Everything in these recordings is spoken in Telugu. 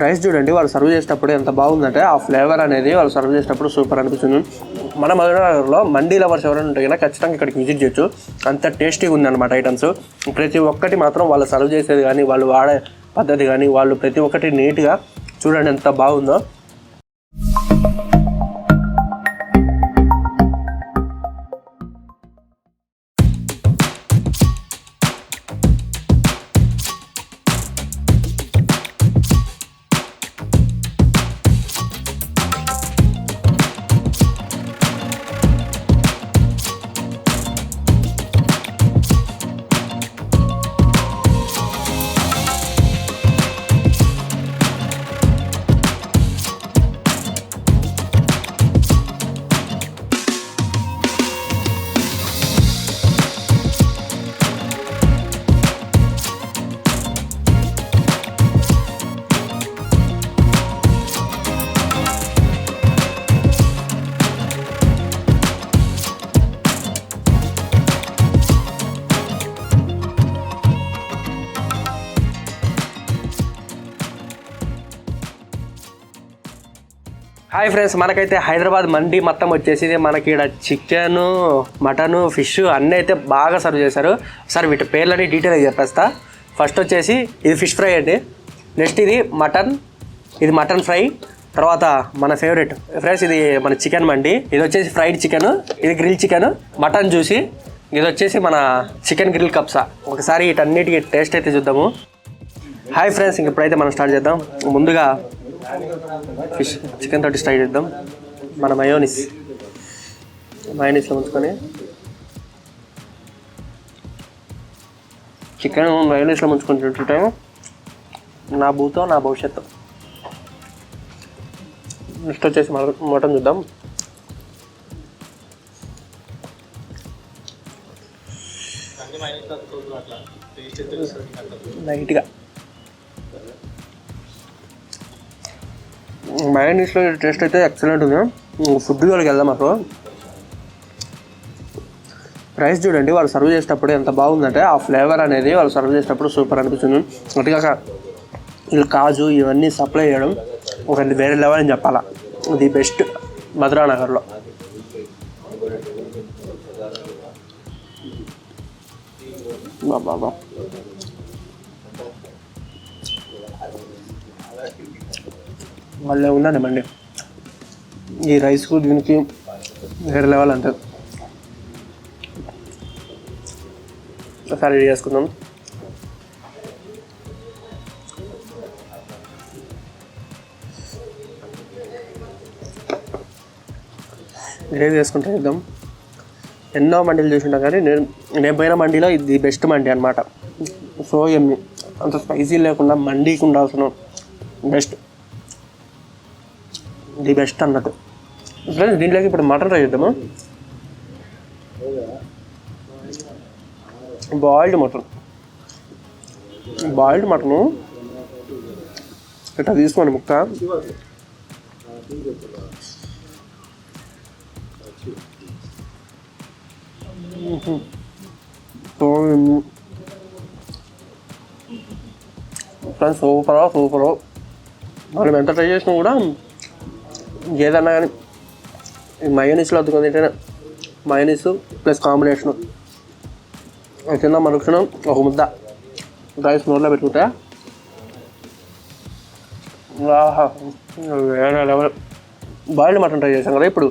రైస్ చూడండి వాళ్ళు సర్వ్ చేసేటప్పుడు ఎంత బాగుందంటే ఆ ఫ్లేవర్ అనేది వాళ్ళు సర్వ్ చేసేటప్పుడు సూపర్ అనిపిస్తుంది. మన మధురనగర్లో మండీ లవర్స్ ఎవరైనా ఉంటే కనుక ఖచ్చితంగా ఇక్కడికి విజిట్ చేయొచ్చు. అంత టేస్టీగా ఉందన్నమాట ఐటమ్స్. ప్రతి ఒక్కటి మాత్రం వాళ్ళు సర్వ్ చేసేది కానీ వాళ్ళు వాడే పద్ధతి కానీ వాళ్ళు ప్రతి ఒక్కటి నీట్గా చూడండి ఎంత బాగుందో. హాయ్ ఫ్రెండ్స్, మనకైతే హైదరాబాద్ మండీ మొత్తం వచ్చేసి మనకి ఇక్కడ చికెను, మటను, ఫిష్ అన్నీ అయితే బాగా సర్వ్ చేశారు. సార్ వీటి పేర్లని డీటెయిల్గా చెప్పేస్తా. ఫస్ట్ వచ్చేసి ఇది ఫిష్ ఫ్రై అండి. నెక్స్ట్ ఇది మటన్ ఫ్రై. తర్వాత మన ఫేవరెట్ ఫ్రెండ్స్ ఇది మన చికెన్ మండి. ఇది వచ్చేసి ఫ్రైడ్ చికెన్, ఇది గ్రిల్ చికెన్, మటన్ జ్యూసీ. ఇది వచ్చేసి మన చికెన్ గ్రిల్ కప్సా. ఒకసారి వీటన్నిటికి టేస్ట్ అయితే చూద్దాము. హాయ్ ఫ్రెండ్స్, ఇప్పుడైతే మనం స్టార్ట్ చేద్దాం. ముందుగా ఫిష్ చికెన్ తోటి స్టార్ట్ చేద్దాం. మన మయోనీస్లో ఉంచుకొని చికెన్ మయోనీస్లో ముంచుకొని తింటుంటే నా భూతో నా భవిష్యత్తు. నెక్స్ట్ వచ్చేసి మటన్ చూద్దాం. లైట్గా మయోనీస్లో టేస్ట్ అయితే ఎక్సలెంట్ ఉంది. ఫుడ్ వాళ్ళకి వెళ్దాం. అసలు రైస్ చూడండి వాళ్ళు సర్వ్ చేసేటప్పుడు ఎంత బాగుందంటే ఆ ఫ్లేవర్ అనేది వాళ్ళు సర్వ్ చేసేటప్పుడు సూపర్ అనిపిస్తుంది. అటుగాక వీళ్ళు కాజు ఇవన్నీ సప్లై చేయడం ఒక వేరే లెవెల్ అని చెప్పాలా. ఇది బెస్ట్ మధురానగర్లో. బాబా మళ్ళీ ఉందండి మండి. ఈ రైస్కు దీనికి వేరే లెవెల్ అంతే. ఒకసారి రెడీ చేసుకుందాం. గ్రేవీ వేసుకుంటే ఇద్దాం. ఎన్నో మండీలు చూసింటాం కానీ నేను పోయిన మండీలో ఇది బెస్ట్ మండీ అనమాట. సో ఎమ్మి అంత స్పైసీ లేకుండా మండీకి ఉండాల్సిన బెస్ట్, ది బెస్ట్ అన్నట్టు. ఫ్రెండ్స్ దీంట్లోకి ఇప్పుడు మటన్ ఫ్రై చేద్దాము. బాయిల్డ్ మటను ఇట్లా తీసుకోండి ముక్క. Friends super. మనం ఎంత ట్రై చేసినా కూడా ఏదన్నా కానీ మయోనీస్లో అద్దుకొని తింటేనే మయోనీస్ ప్లస్ కాంబినేషను చిన్న మరుక్షణం ఒక ముద్ద రైస్ నోట్లో పెట్టుకుంటే వేరే లెవెల్. బాయిల్డ్ మటన్ ట్రై చేసాం కదా, ఇప్పుడు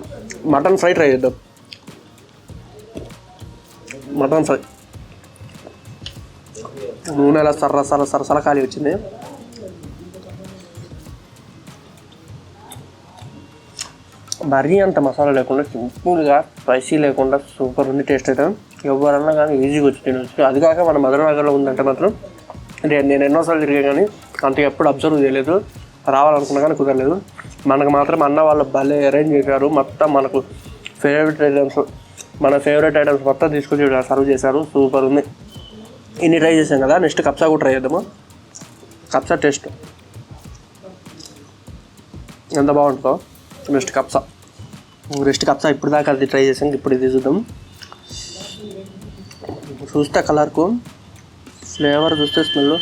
మటన్ ఫ్రై ట్రై చేద్దాం. మటన్ ఫ్రై నూనె అలా సరసల ఖాళీ వచ్చింది. మరీ అంత మసాలా లేకుండా సింపుల్గా స్పైసీ లేకుండా సూపర్ ఉంది. టేస్ట్ అయితే ఎవరన్నా కానీ ఈజీగా వచ్చి తినవచ్చు. అది కాక మన మధురనగర్లో ఉందంటే మాత్రం నేను ఎన్నోసార్లు తిరిగా కానీ అంత ఎప్పుడు అబ్జర్వ్ చేయలేదు. రావాలనుకున్నా కానీ కుదరలేదు. మనకు మాత్రం అన్న వాళ్ళు భలే అరేంజ్ చేశారు. మొత్తం మనకు మన ఫేవరెట్ ఐటమ్స్ మొత్తం తీసుకొచ్చి సర్వ్ చేశారు. సూపర్ ఉంది. ఇన్ని ట్రై చేసాం కదా, నెక్స్ట్ కప్సా కూడా ట్రై చేద్దాము. కప్సా టేస్ట్ ఎంత బాగుంటుందో. నెక్స్ట్ కప్సా ఇప్పుడు దాకా అది ట్రై చేసాం, ఇప్పుడు ఇది చూద్దాం. చూస్తే కలర్కు, ఫ్లేవర్ చూస్తే స్మెల్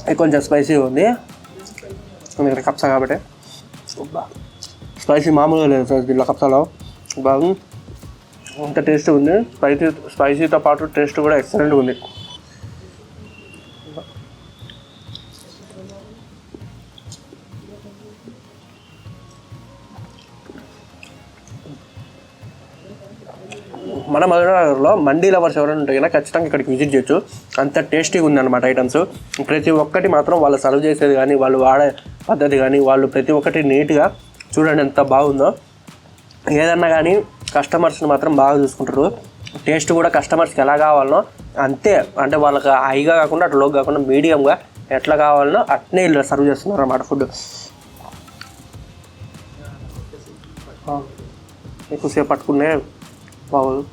ఇది కొంచెం స్పైసీగా ఉంది ఎందుకంటే కప్సా కాబట్టి. స్పైసీ మామూలుగా లేదు ఫ్రెండ్స్ దీంట్లో కప్సాలో. బాగా అంత టేస్ట్ ఉంది. స్పైసీతో పాటు టేస్ట్ కూడా ఎక్సలెంట్గా ఉంది. మన మధునగర్లో మండీ లవర్స్ ఎవరైనా ఉంటే కనుక ఖచ్చితంగా ఇక్కడికి విజిట్ చేయొచ్చు. అంత టేస్టీగా ఉందన్నమాట ఐటమ్స్. ప్రతి ఒక్కటి మాత్రం వాళ్ళు సర్వ్ చేసేది కానీ వాళ్ళు వాడే పద్ధతి కానీ వాళ్ళు ప్రతి ఒక్కటి నీట్గా చూడండి ఎంత బాగుందో. ఏదన్నా కానీ కస్టమర్స్ని మాత్రం బాగా చూసుకుంటారు. టేస్ట్ కూడా కస్టమర్స్కి ఎలా కావాలనో అంతే, అంటే వాళ్ళకి హైగా కాకుండా అటు లోకి కాకుండా మీడియంగా ఎట్లా కావాలనో అట్నే వీళ్ళు సర్వ్ చేస్తున్నారు అన్నమాట ఫుడ్. ఎక్కువసేపు పట్టుకునే బాగోదు.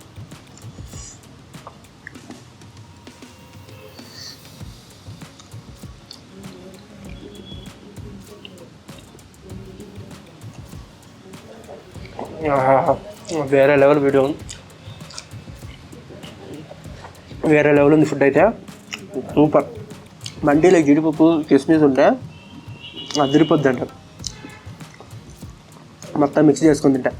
వేరే లెవెల్ వీడియో, వేరే లెవెల్ ఉంది ఫుడ్ అయితే సూపర్. మండీలో జీడిపప్పు కిస్మిస్ ఉంటే అదిరిపోద్ది అంట. మొత్తం మిక్స్ చేసుకొని తింటా.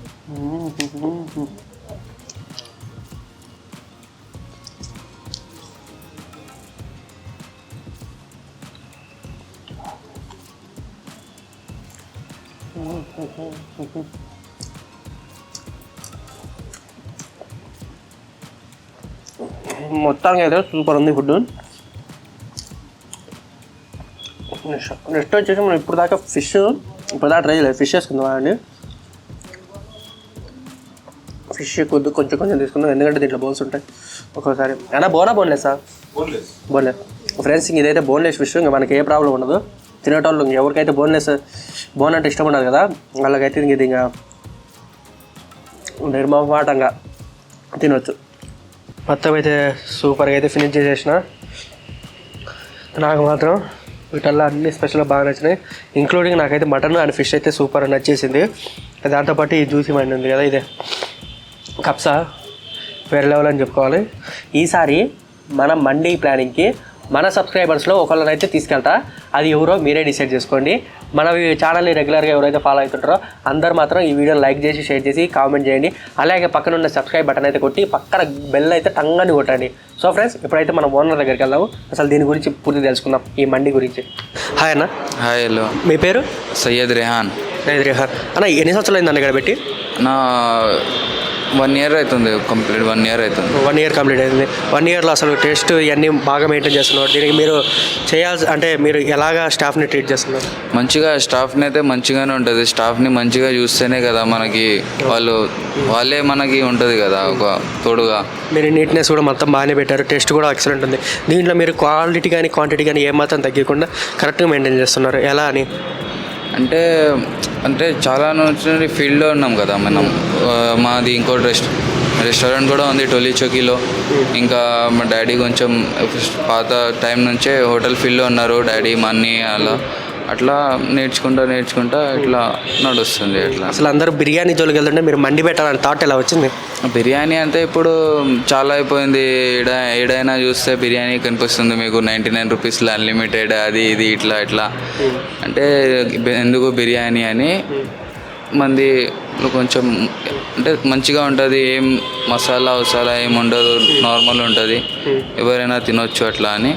మొత్తానికి అయితే సూపర్ ఉంది ఫుడ్. నెక్స్ట్ వచ్చేసి మనం ఇప్పుడు దాకా ట్రై చేయలేదు. ఫిష్ వేసుకుందాం అండి. ఫిష్ కొంచెం తీసుకుందాం ఎందుకంటే దీంట్లో బోన్స్ ఉంటాయి ఒక్కోసారి. అయినా బోన్లెస్ ఫ్రెండ్స్. ఇదైతే బోన్లెస్ ఫిష్. ఇంకా మనకి ఏ ప్రాబ్లం ఉండదు. తినేటోళ్ళు ఎవరికైతే బోన్ అంటే ఇష్టం ఉండదు కదా వాళ్ళకైతే ఇది ఇంకా నిర్మమాటంగా తినొచ్చు. మొత్తం అయితే సూపర్గా అయితే ఫినిష్ చేసేసిన. నాకు మాత్రం వీటల్లో అన్ని స్పెషల్గా బాగా నచ్చినాయి. ఇంక్లూడింగ్ నాకైతే మటన్ అండ్ ఫిష్ అయితే సూపర్ నచ్చేసింది. దాంతోపాటు ఈ జ్యూసీ మైండ్ ఉంది కదా ఇదే కప్సా వేరే లెవెల్ అని చెప్పుకోవాలి. ఈసారి మన మండీ ప్లానింగ్కి మన సబ్స్క్రైబర్స్లో ఒకళ్ళనైతే తీసుకెళ్తా. అది ఎవరో మీరే డిసైడ్ చేసుకోండి. మన ఛానల్ని రెగ్యులర్గా ఎవరైతే ఫాలో అవుతుంటారో అందరూ మాత్రం ఈ వీడియోని లైక్ చేసి షేర్ చేసి కామెంట్ చేయండి. అలాగే పక్కన ఉన్న సబ్స్క్రైబ్ బటన్ అయితే కొట్టి పక్కన బెల్ అయితే టంగాని కొట్టండి. సో ఫ్రెండ్స్ ఇప్పుడైతే మనం ఓనర్ దగ్గరికి వెళ్దాము. అసలు దీని గురించి పూర్తి తెలుసుకుందాం, ఈ మండీ గురించి. హాయ్ అన్న. హాయ్. హలో. మీ పేరు? సయ్యద్ రెహాన్. అన్న ఎన్ని సంవత్సరాలు అయింది అన్న ఇక్కడ పెట్టి? నా 1 year అవుతుంది. కంప్లీట్ 1 year అవుతుంది. 1 year కంప్లీట్ అయింది. 1 yearలో అసలు టేస్ట్ ఇవన్నీ బాగా మెయింటైన్ చేస్తున్నారు. దీనికి మీరు అంటే మీరు ఎలాగా స్టాఫ్ని ట్రీట్ చేస్తున్నారు? మంచిగా స్టాఫ్ని అయితే మంచిగానే ఉంటుంది. స్టాఫ్ని మంచిగా చూస్తేనే కదా మనకి వాళ్ళే మనకి ఉంటుంది కదా ఒక తోడుగా. మీరు నీట్నెస్ కూడా మొత్తం బాగానే పెట్టారు. టేస్ట్ కూడా ఎక్సలెంట్ ఉంది. దీంట్లో మీరు క్వాలిటీ కానీ క్వాంటిటీ కానీ ఏమాత్రం తగ్గకుండా కరెక్ట్గా మెయింటైన్ చేస్తున్నారు. ఎలా అని అంటే చాలా నుంచి ఫీల్డ్లో ఉన్నాం కదా మనం. మాది ఇంకోటి రెస్టారెంట్ కూడా ఉంది టోలీ చౌకీలో. ఇంకా మా డాడీ కొంచెం పాత టైం నుంచే హోటల్ ఫీల్డ్లో ఉన్నారు డాడీ మన్నీ అట్లా నేర్చుకుంటా ఇట్లా నడుస్తుంది. అట్లా అసలు అందరూ బిర్యానీ జోలికి వెళ్తుంటే మీరు మండి పెట్టాలని థాట్ ఎలా వచ్చింది? బిర్యానీ అంటే ఇప్పుడు చాలా అయిపోయింది. ఏడైనా చూస్తే బిర్యానీ కనిపిస్తుంది మీకు 99 రూపీస్లో అన్లిమిటెడ్ అది ఇది ఇట్లా అంటే ఎందుకు బిర్యానీ అని మంది కొంచెం అంటే మంచిగా ఉంటుంది. ఏం మసాలా ఏం ఉండదు, నార్మల్ ఉంటుంది, ఎవరైనా తినొచ్చు అట్లా అని.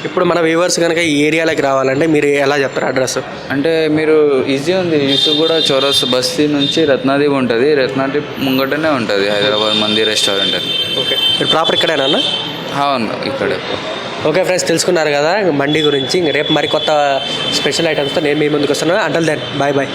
ఇప్పుడు మన వ్యూవర్స్ కనుక ఈ ఏరియాలోకి రావాలంటే మీరు ఎలా చెప్తారు అడ్రస్? అంటే మీరు ఈజీ ఉంది. యూసుఫ్ కూడా చౌరస్ బస్తీ నుంచి రత్నాదీప్ ఉంటుంది. రత్నాదీప్ ముంగటనే ఉంటుంది హైదరాబాద్ మంది రెస్టారెంట్ అని. ఓకే. మీరు ప్రాపర్ ఇక్కడేనా? అవును, ఇక్కడే. ఓకే ఫ్రెండ్స్, తెలుసుకున్నారు కదా మండీ గురించి. రేపు మరి కొత్త స్పెషల్ ఐటమ్స్తో నేను మీ ముందుకు వస్తున్నాను. Until then bye.